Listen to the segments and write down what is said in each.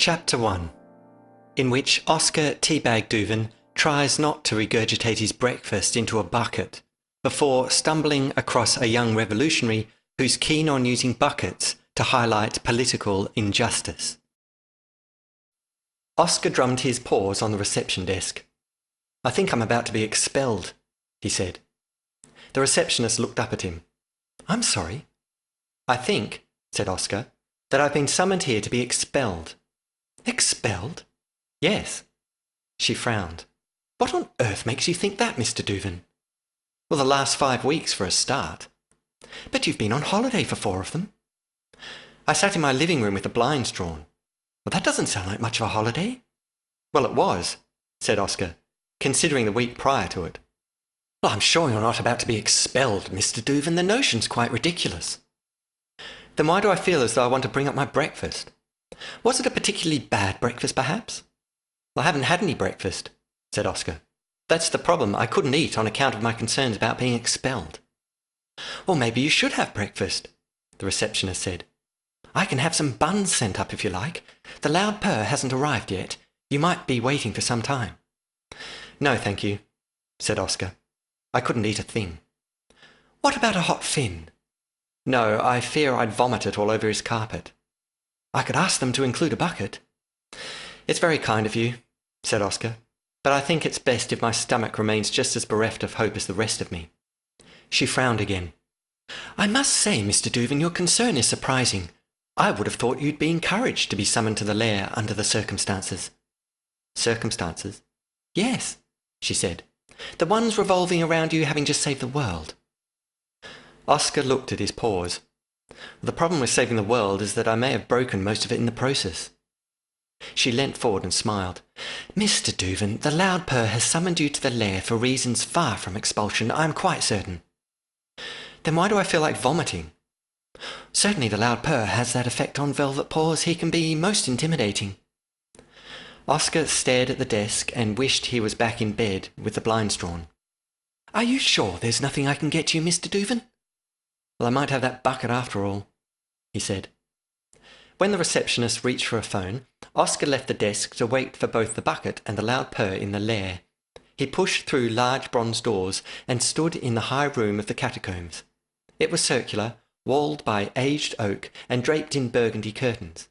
Chapter 1, in which Oscar Teabag Duvin tries not to regurgitate his breakfast into a bucket before stumbling across a young revolutionary who's keen on using buckets to highlight political injustice. Oscar drummed his paws on the reception desk. "I think I'm about to be expelled," he said. The receptionist looked up at him. "I'm sorry." "I think," said Oscar, "that I've been summoned here to be expelled." "Expelled?" "Yes." She frowned. "What on earth makes you think that, Mr. Duvin?" "Well, the last 5 weeks for a start." "But you've been on holiday for 4 of them." "I sat in my living room with the blinds drawn." "Well, that doesn't sound like much of a holiday." "Well, it was," said Oscar, "considering the week prior to it." "Well, I'm sure you're not about to be expelled, Mr. Duvin. The notion's quite ridiculous." "Then why do I feel as though I want to bring up my breakfast? Was it a particularly bad breakfast, perhaps?" "I haven't had any breakfast," said Oscar. "That's the problem. I couldn't eat on account of my concerns about being expelled." "Well, maybe you should have breakfast," the receptionist said. "I can have some buns sent up if you like. The loud purr hasn't arrived yet. You might be waiting for some time." "No, thank you," said Oscar. "I couldn't eat a thing." "What about a hot fin?" "No, I fear I'd vomit it all over his carpet." "I could ask them to include a bucket." "It's very kind of you," said Oscar, "but I think it's best if my stomach remains just as bereft of hope as the rest of me." She frowned again. "I must say, Mr. Duvin, your concern is surprising. I would have thought you'd be encouraged to be summoned to the lair under the circumstances." "Circumstances?" "Yes," she said. "The ones revolving around you having just saved the world." Oscar looked at his paws. "The problem with saving the world is that I may have broken most of it in the process." She leant forward and smiled. "Mr. Duvin, the loud purr has summoned you to the lair for reasons far from expulsion, I am quite certain." "Then why do I feel like vomiting?" "Certainly the loud purr has that effect on Velvet Paws. He can be most intimidating." Oscar stared at the desk and wished he was back in bed with the blinds drawn. "Are you sure there's nothing I can get you, Mr. Duvin?" "Well, I might have that bucket after all," he said. When the receptionist reached for a phone, Oscar left the desk to wait for both the bucket and the loud purr in the lair. He pushed through large bronze doors and stood in the high room of the catacombs. It was circular, walled by aged oak and draped in burgundy curtains.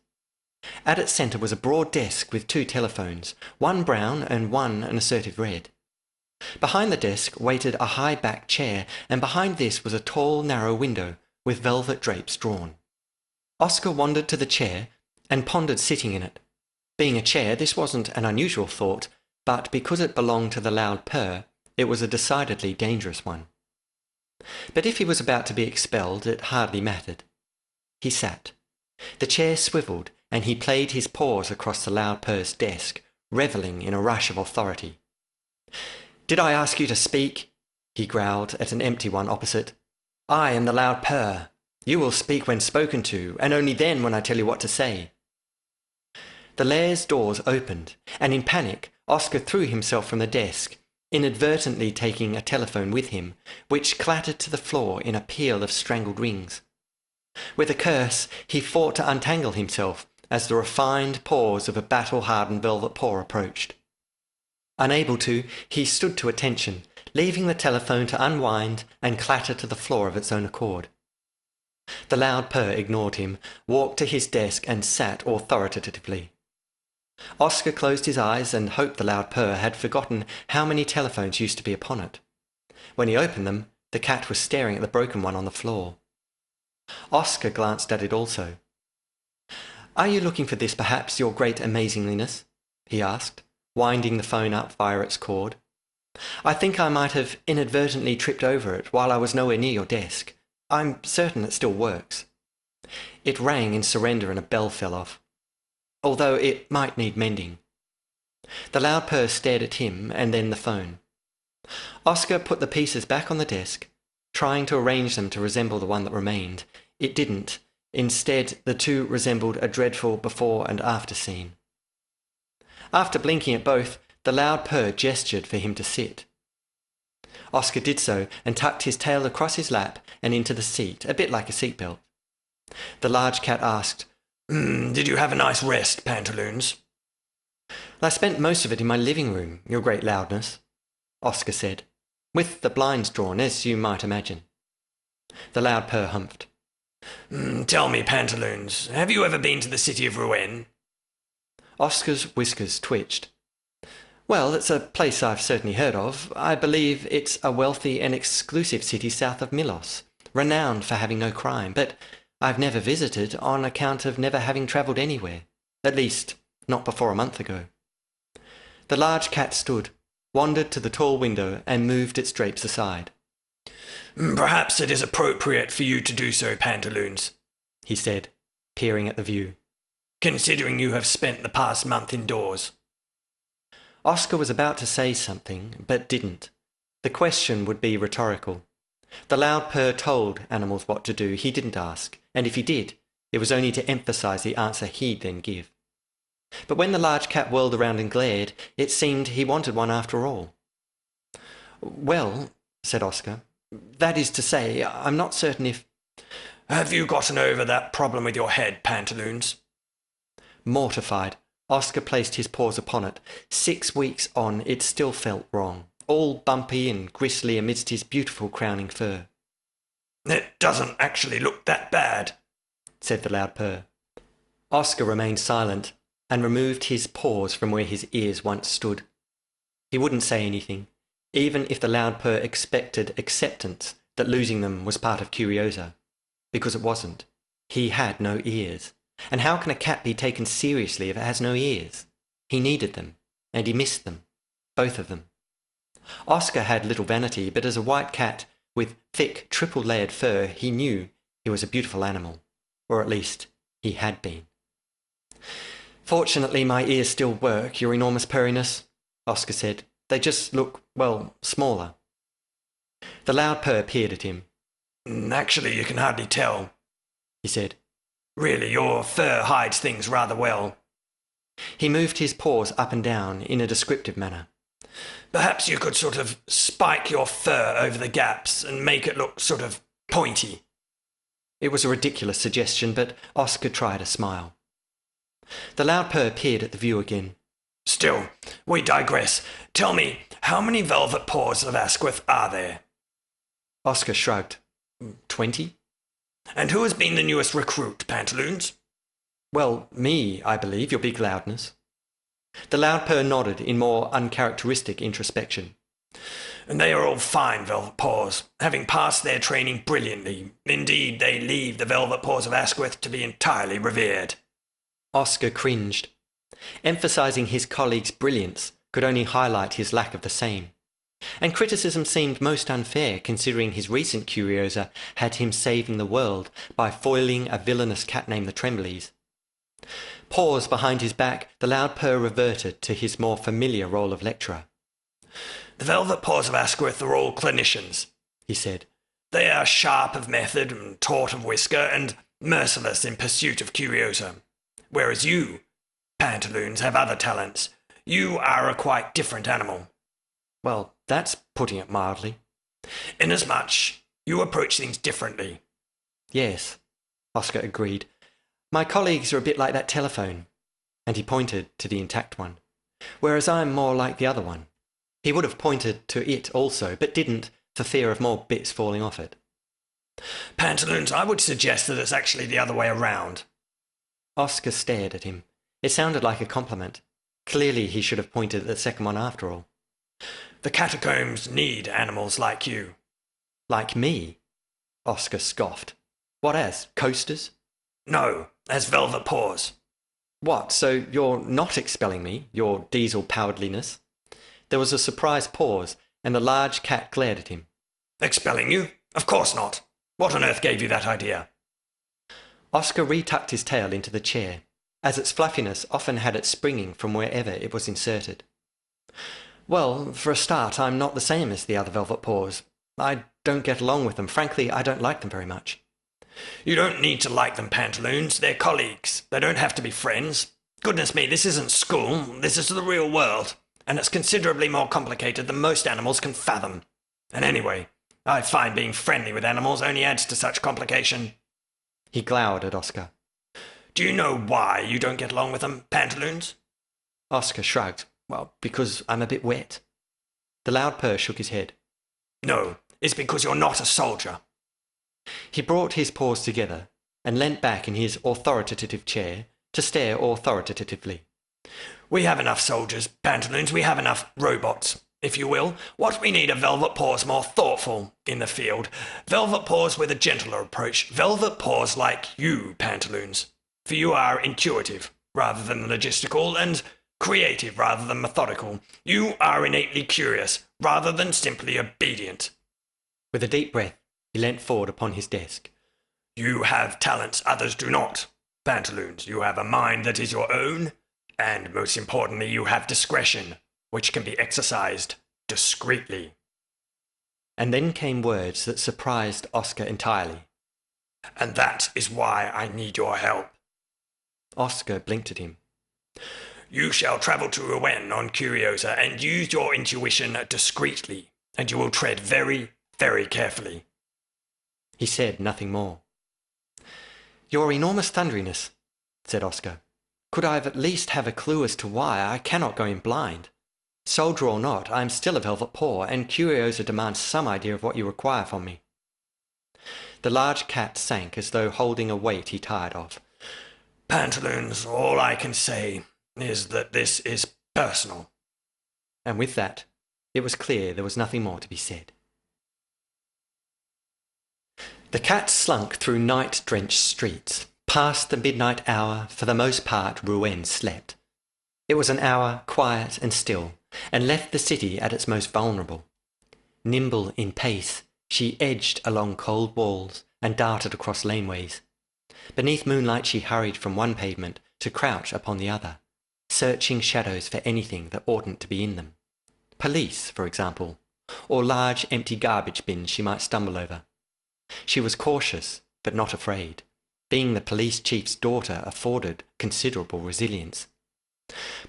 At its centre was a broad desk with 2 telephones, one brown and one an assertive red. Behind the desk waited a high-backed chair, and behind this was a tall, narrow window with velvet drapes drawn. Oscar wandered to the chair and pondered sitting in it. Being a chair, this wasn't an unusual thought, but because it belonged to the loud purr, it was a decidedly dangerous one. But if he was about to be expelled, it hardly mattered. He sat. The chair swivelled, and he played his paws across the loud purr's desk, revelling in a rush of authority. "Did I ask you to speak?" he growled at an empty one opposite. "I am the loud purr. You will speak when spoken to, and only then when I tell you what to say." The lair's doors opened, and in panic Oscar threw himself from the desk, inadvertently taking a telephone with him, which clattered to the floor in a peal of strangled rings. With a curse, he fought to untangle himself as the refined paws of a battle-hardened Velvet Paw approached. Unable to, he stood to attention, leaving the telephone to unwind and clatter to the floor of its own accord. The loud purr ignored him, walked to his desk and sat authoritatively. Oscar closed his eyes and hoped the loud purr had forgotten how many telephones used to be upon it. When he opened them, the cat was staring at the broken one on the floor. Oscar glanced at it also. "Are you looking for this, perhaps, your great amazingliness?" he asked, winding the phone up via its cord. "I think I might have inadvertently tripped over it while I was nowhere near your desk. I'm certain it still works." It rang in surrender and a bell fell off, although it might need mending. The loud purr stared at him and then the phone. Oscar put the pieces back on the desk, trying to arrange them to resemble the one that remained. It didn't. Instead, the two resembled a dreadful before and after scene. After blinking at both, the loud purr gestured for him to sit. Oscar did so and tucked his tail across his lap and into the seat, a bit like a seatbelt. The large cat asked, Did you have a nice rest, Pantaloons? I spent most of it in my living room, your great loudness, Oscar said, with the blinds drawn, as you might imagine. The loud purr humphed. Tell me, Pantaloons, have you ever been to the city of Rouen? Oscar's whiskers twitched. Well, it's a place I've certainly heard of. I believe it's a wealthy and exclusive city south of Milos, renowned for having no crime, but I've never visited on account of never having travelled anywhere. At least, not before a month ago. The large cat stood, wandered to the tall window, and moved its drapes aside. Perhaps it is appropriate for you to do so, Pantaloons, he said, peering at the view. Considering you have spent the past month indoors. Oscar was about to say something, but didn't. The question would be rhetorical. The loud purr told animals what to do. He didn't ask, and if he did, it was only to emphasize the answer he'd then give. But when the large cat whirled around and glared, it seemed he wanted one after all. Well, said Oscar, that is to say, I'm not certain if... Have you gotten over that problem with your head, Pantaloons? Mortified, Oscar placed his paws upon it. 6 weeks on, it still felt wrong, all bumpy and gristly amidst his beautiful crowning fur. It doesn't actually look that bad, said the loud purr. Oscar remained silent and removed his paws from where his ears once stood. He wouldn't say anything, even if the loud purr expected acceptance that losing them was part of Curiosa, because it wasn't. He had no ears. And how can a cat be taken seriously if it has no ears? He needed them, and he missed them, both of them. Oscar had little vanity, but as a white cat with thick, triple-layered fur, he knew he was a beautiful animal, or at least he had been. Fortunately, my ears still work, your enormous purriness, Oscar said. They just look, well, smaller. The loud purr peered at him. Actually, you can hardly tell, he said. Really, your fur hides things rather well. He moved his paws up and down in a descriptive manner. Perhaps you could sort of spike your fur over the gaps and make it look sort of pointy. It was a ridiculous suggestion, but Oscar tried a smile. The loud purr peered at the view again. Still, we digress. Tell me, how many velvet paws of Asquith are there? Oscar shrugged. 20? And who has been the newest recruit, Pantaloons? Well, me, I believe, your big loudness. The loud purr nodded in more uncharacteristic introspection. And they are all fine velvet paws, having passed their training brilliantly. Indeed, they leave the velvet paws of Asquith to be entirely revered. Oscar cringed. Emphasizing his colleague's brilliance could only highlight his lack of the same. And criticism seemed most unfair, considering his recent Curiosa had him saving the world by foiling a villainous cat named the Trembleys. Paused behind his back, the loud purr reverted to his more familiar role of lecturer. The velvet paws of Asquith are all clinicians, he said. They are sharp of method and taut of whisker and merciless in pursuit of Curiosa. Whereas you, Pantaloons, have other talents. You are a quite different animal. Well, that's putting it mildly. Inasmuch, you approach things differently. Yes, Oscar agreed. My colleagues are a bit like that telephone, and he pointed to the intact one, whereas I'm more like the other one. He would have pointed to it also, but didn't, for fear of more bits falling off it. Pantaloons, I would suggest that it's actually the other way around. Oscar stared at him. It sounded like a compliment. Clearly he should have pointed at the second one after all. The catacombs need animals like you. Like me? Oscar scoffed. What as? Coasters? No, as velvet paws. What, so you're not expelling me, your diesel-poweredliness? There was a surprised pause, and the large cat glared at him. Expelling you? Of course not. What on earth gave you that idea? Oscar retucked his tail into the chair, as its fluffiness often had it springing from wherever it was inserted. Well, for a start, I'm not the same as the other velvet paws. I don't get along with them. Frankly, I don't like them very much. You don't need to like them, Pantaloons. They're colleagues. They don't have to be friends. Goodness me, this isn't school. This is the real world. And it's considerably more complicated than most animals can fathom. And anyway, I find being friendly with animals only adds to such complication. He glowered at Oscar. Do you know why you don't get along with them, Pantaloons? Oscar shrugged. Well, because I'm a bit wet. The loud purr shook his head. No, it's because you're not a soldier. He brought his paws together and leant back in his authoritative chair to stare authoritatively. We have enough soldiers, Pantaloons. We have enough robots, if you will. What we need are Velvet Paws more thoughtful in the field. Velvet Paws with a gentler approach. Velvet Paws like you, Pantaloons. For you are intuitive rather than logistical, and creative rather than methodical. You are innately curious rather than simply obedient. With a deep breath, he leant forward upon his desk. You have talents others do not, Pantaloons. You have a mind that is your own, and most importantly, you have discretion, which can be exercised discreetly. And then came words that surprised Oscar entirely. And that is why I need your help. Oscar blinked at him. You shall travel to Rouen on Curiosa and use your intuition discreetly, and you will tread very, very carefully. He said nothing more. Your enormous thunderiness, said Oscar. Could I at least have a clue as to why I cannot go in blind? Soldier or not, I am still a Velvet Paw, and Curiosa demands some idea of what you require from me. The large cat sank as though holding a weight he tired of. Pantaloons, all I can say is that this is personal. And with that, it was clear there was nothing more to be said. The cat slunk through night-drenched streets. Past the midnight hour, for the most part, Rouen slept. It was an hour quiet and still, and left the city at its most vulnerable. Nimble in pace, she edged along cold walls and darted across laneways. Beneath moonlight she hurried from one pavement to crouch upon the other, searching shadows for anything that oughtn't to be in them. Police, for example, or large empty garbage bins she might stumble over. She was cautious, but not afraid. Being the police chief's daughter afforded considerable resilience.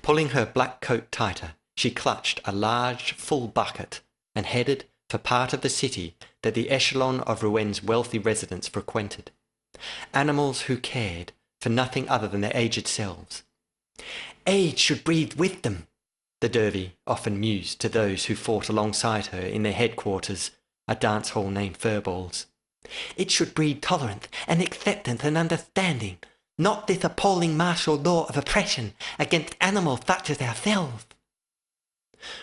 Pulling her black coat tighter, she clutched a large, full bucket and headed for part of the city that the echelon of Rouen's wealthy residents frequented. Animals who cared for nothing other than their aged selves. Age should breathe with them, the Derby often mused to those who fought alongside her in their headquarters, a dance hall named Furballs. It should breed tolerance and acceptance and understanding, not this appalling martial law of oppression against animals such as ourselves.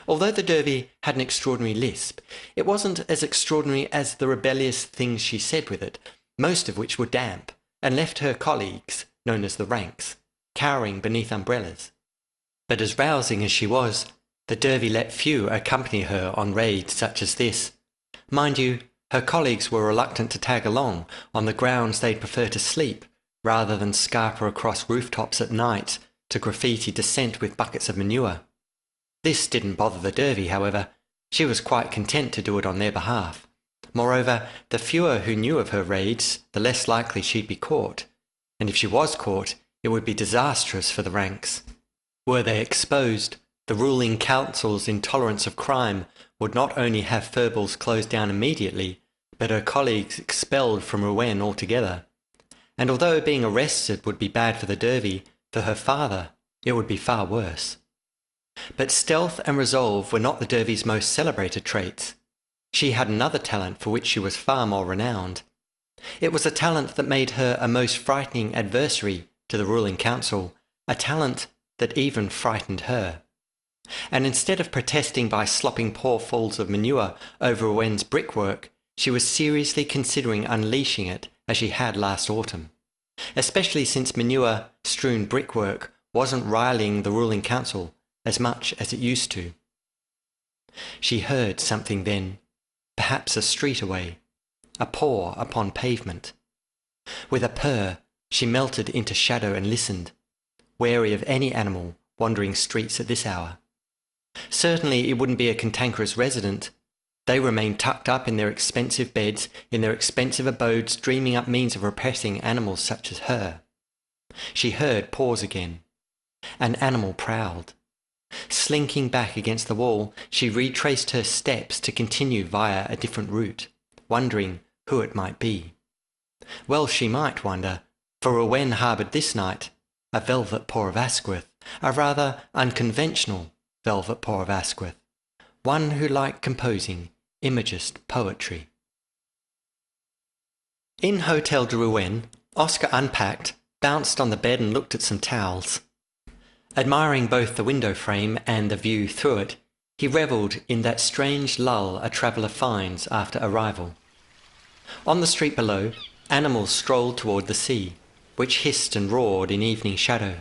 Although the Derby had an extraordinary lisp, it wasn't as extraordinary as the rebellious things she said with it, most of which were damp, and left her colleagues, known as the ranks, cowering beneath umbrellas. But as rousing as she was, the Derby let few accompany her on raids such as this. Mind you, her colleagues were reluctant to tag along on the grounds they'd prefer to sleep, rather than scarper across rooftops at night to graffiti dissent with buckets of manure. This didn't bother the Derby, however. She was quite content to do it on their behalf. Moreover, the fewer who knew of her raids, the less likely she'd be caught. And if she was caught, it would be disastrous for the ranks. Were they exposed, the ruling council's intolerance of crime would not only have Furballs closed down immediately, but her colleagues expelled from Rouen altogether. And although being arrested would be bad for the Derby, for her father it would be far worse. But stealth and resolve were not the Derby's most celebrated traits. She had another talent for which she was far more renowned. It was a talent that made her a most frightening adversary to the ruling council, a talent that even frightened her. And instead of protesting by slopping pailfuls of manure over Rouen's brickwork, she was seriously considering unleashing it as she had last autumn, especially since manure-strewn brickwork wasn't riling the ruling council as much as it used to. She heard something then, perhaps a street away, a paw upon pavement. With a purr, she melted into shadow and listened, wary of any animal wandering streets at this hour. Certainly it wouldn't be a cantankerous resident. They remained tucked up in their expensive beds, in their expensive abodes, dreaming up means of repressing animals such as her. She heard paws again. An animal prowled. Slinking back against the wall, she retraced her steps to continue via a different route, wondering who it might be. Well, she might wonder, For Rouen harboured this night a velvet paw of Asquith, a rather unconventional velvet paw of Asquith, one who liked composing imagist poetry. In Hotel de Rouen, Oscar unpacked, bounced on the bed and looked at some towels. Admiring both the window frame and the view through it, he revelled in that strange lull a traveller finds after arrival. On the street below, animals strolled toward the sea, which hissed and roared in evening shadow.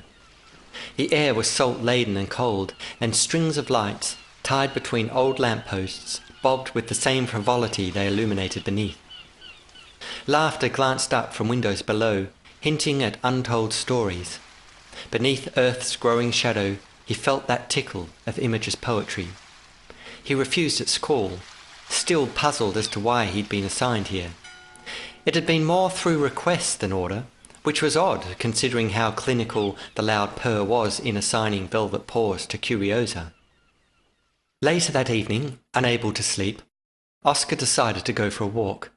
The air was salt-laden and cold, and strings of lights, tied between old lamp-posts, bobbed with the same frivolity they illuminated beneath. Laughter glanced up from windows below, hinting at untold stories. Beneath Earth's growing shadow, he felt that tickle of Imagist poetry. He refused its call, still puzzled as to why he'd been assigned here. It had been more through request than order, which was odd considering how clinical the loud purr was in assigning velvet paws to Curiosa. Later that evening, unable to sleep, Oscar decided to go for a walk.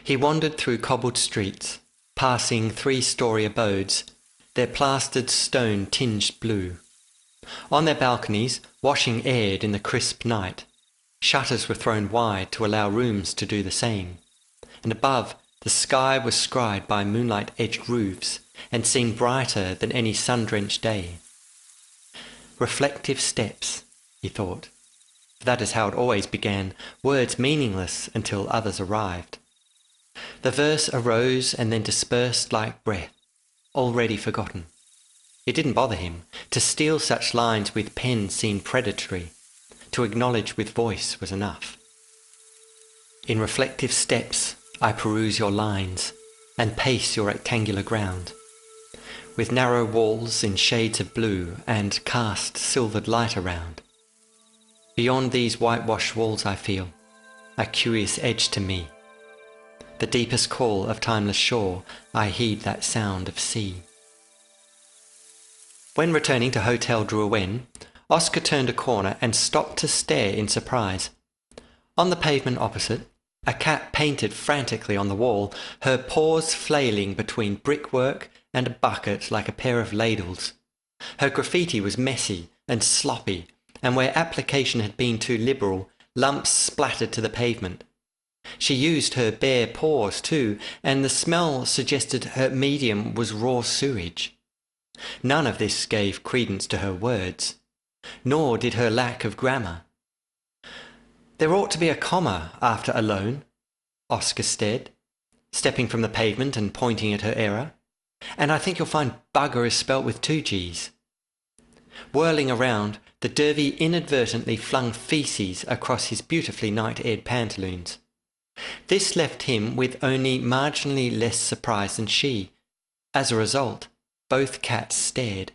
He wandered through cobbled streets, passing 3-story abodes, their plastered stone tinged blue. On their balconies, washing aired in the crisp night. Shutters were thrown wide to allow rooms to do the same. And above, the sky was scried by moonlight-edged roofs, and seemed brighter than any sun-drenched day. Reflective steps, he thought. That is how it always began, words meaningless until others arrived. The verse arose and then dispersed like breath, already forgotten. It didn't bother him. To steal such lines with pen seemed predatory. To acknowledge with voice was enough. In reflective steps I peruse your lines, and pace your rectangular ground, with narrow walls in shades of blue, and cast silvered light around. Beyond these whitewashed walls I feel a curious edge to me. The deepest call of timeless shore, I heed that sound of sea. When returning to Hotel de Rouen, Oscar turned a corner and stopped to stare in surprise. On the pavement opposite, a cat painted frantically on the wall, her paws flailing between brickwork and a bucket like a pair of ladles. Her graffiti was messy and sloppy, and where application had been too liberal, lumps splattered to the pavement. She used her bare paws too, and the smell suggested her medium was raw sewage. None of this gave credence to her words, nor did her lack of grammar. There ought to be a comma after alone, Oscar said, stepping from the pavement and pointing at her error, and I think you'll find bugger is spelt with 2 G's. Whirling around, the derby inadvertently flung feces across his beautifully night-aired pantaloons. This left him with only marginally less surprise than she. As a result, both cats stared.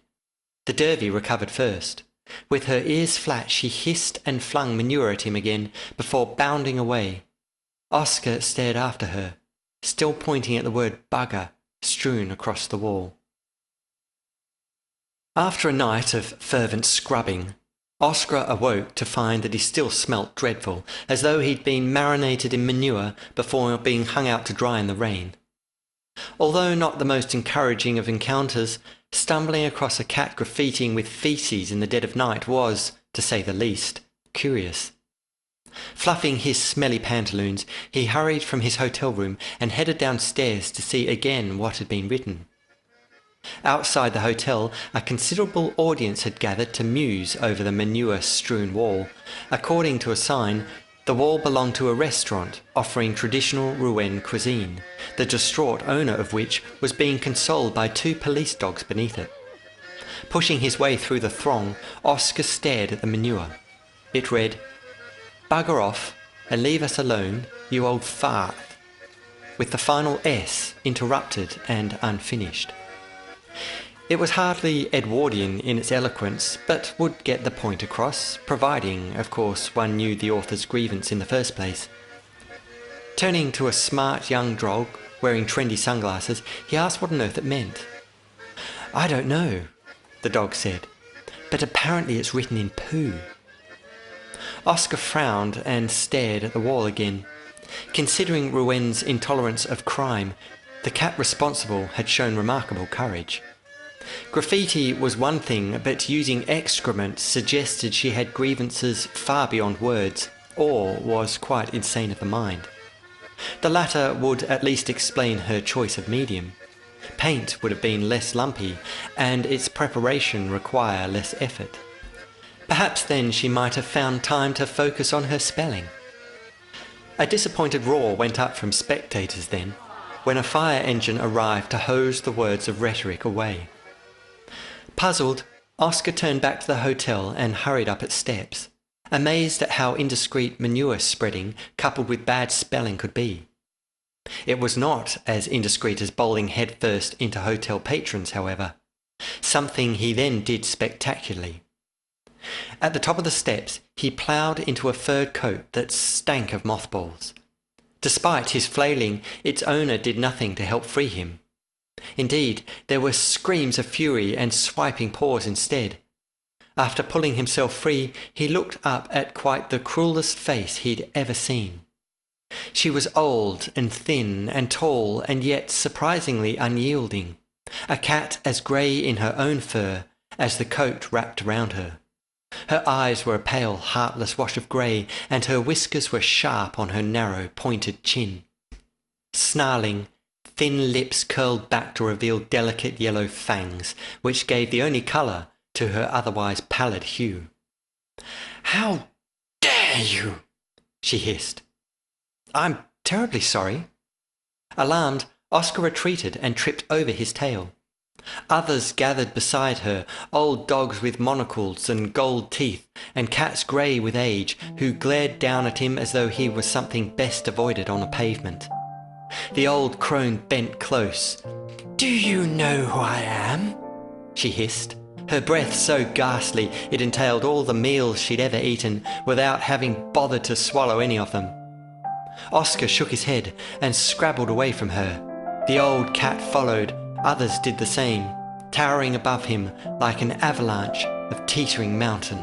The derby recovered first. With her ears flat, she hissed and flung manure at him again before bounding away. Oscar stared after her, still pointing at the word bugger strewn across the wall. After a night of fervent scrubbing, Oscar awoke to find that he still smelt dreadful, as though he'd been marinated in manure before being hung out to dry in the rain. Although not the most encouraging of encounters, stumbling across a cat graffitiing with feces in the dead of night was, to say the least, curious. Fluffing his smelly pantaloons, he hurried from his hotel room and headed downstairs to see again what had been written. Outside the hotel, a considerable audience had gathered to muse over the manure-strewn wall. According to a sign, the wall belonged to a restaurant offering traditional Rouen cuisine, the distraught owner of which was being consoled by 2 police dogs beneath it. Pushing his way through the throng, Oscar stared at the manure. It read, "Bugger off and leave us alone, you old fart," with the final S interrupted and unfinished. It was hardly Edwardian in its eloquence, but would get the point across, providing, of course, one knew the author's grievance in the first place. Turning to a smart young dog, wearing trendy sunglasses, he asked what on earth it meant. "I don't know," the dog said, "but apparently it's written in poo." Oscar frowned and stared at the wall again. Considering Rouen's intolerance of crime, The cat responsible had shown remarkable courage. Graffiti was one thing, but using excrement suggested she had grievances far beyond words, or was quite insane of the mind. The latter would at least explain her choice of medium. Paint would have been less lumpy, and its preparation require less effort. Perhaps then she might have found time to focus on her spelling. A disappointed roar went up from spectators then, when a fire engine arrived to hose the words of rhetoric away. Puzzled, Oscar turned back to the hotel and hurried up its steps, amazed at how indiscreet manure spreading coupled with bad spelling could be. It was not as indiscreet as bowling headfirst into hotel patrons, however, something he then did spectacularly. At the top of the steps, he ploughed into a furred coat that stank of mothballs. Despite his flailing, its owner did nothing to help free him. Indeed, there were screams of fury and swiping paws instead. After pulling himself free, he looked up at quite the cruellest face he'd ever seen. She was old and thin and tall and yet surprisingly unyielding, a cat as grey in her own fur as the coat wrapped around her. Her eyes were a pale, heartless wash of grey, and her whiskers were sharp on her narrow, pointed chin. Snarling, thin lips curled back to reveal delicate yellow fangs, which gave the only colour to her otherwise pallid hue. "How dare you!" she hissed. "I'm terribly sorry." Alarmed, Oscar retreated and tripped over his tail. Others gathered beside her, old dogs with monocles and gold teeth, and cats grey with age, who glared down at him as though he was something best avoided on a pavement. The old crone bent close. "Do you know who I am?" she hissed, her breath so ghastly it entailed all the meals she'd ever eaten without having bothered to swallow any of them. Oscar shook his head and scrabbled away from her. The old cat followed. Others did the same, towering above him like an avalanche of teetering mountain.